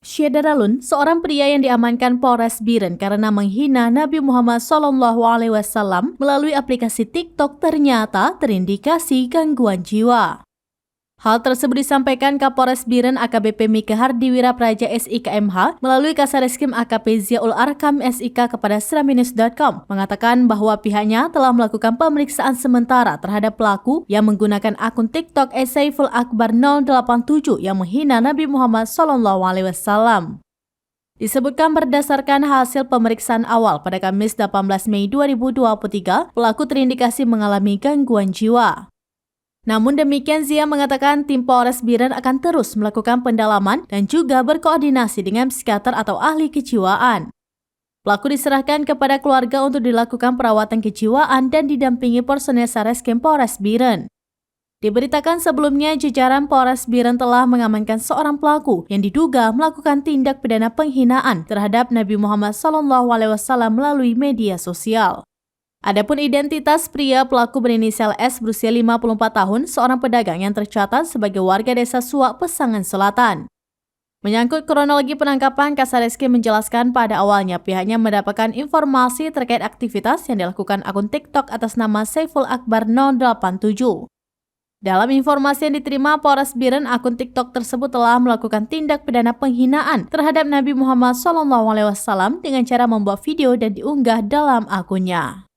Syederalun, seorang pria yang diamankan Polres Biren karena menghina Nabi Muhammad SAW melalui aplikasi TikTok ternyata terindikasi gangguan jiwa. Hal tersebut disampaikan Kapolres Biren AKBP Mika Hardiwira Praja SIK MH melalui Kasareskrim AKP Ziaul Arkam SIK kepada seraminus.com mengatakan bahwa pihaknya telah melakukan pemeriksaan sementara terhadap pelaku yang menggunakan akun TikTok Saiful Akbar 087 yang menghina Nabi Muhammad SAW. Disebutkan berdasarkan hasil pemeriksaan awal pada Kamis 18 Mei 2023, pelaku terindikasi mengalami gangguan jiwa. Namun demikian, Zia mengatakan tim Polres Biren akan terus melakukan pendalaman dan juga berkoordinasi dengan psikiater atau ahli kejiwaan. Pelaku diserahkan kepada keluarga untuk dilakukan perawatan kejiwaan dan didampingi personel Satreskrim Polres Biren. Diberitakan sebelumnya, jajaran Polres Biren telah mengamankan seorang pelaku yang diduga melakukan tindak pidana penghinaan terhadap Nabi Muhammad SAW melalui media sosial. Adapun identitas pria pelaku berinisial S berusia 54 tahun, seorang pedagang yang tercatat sebagai warga desa Suak, Pesangan Selatan. Menyangkut kronologi penangkapan, Kasareskrim menjelaskan pada awalnya pihaknya mendapatkan informasi terkait aktivitas yang dilakukan akun TikTok atas nama Saiful Akbar 087. Dalam informasi yang diterima Polres Biren, akun TikTok tersebut telah melakukan tindak pidana penghinaan terhadap Nabi Muhammad SAW dengan cara membuat video dan diunggah dalam akunnya.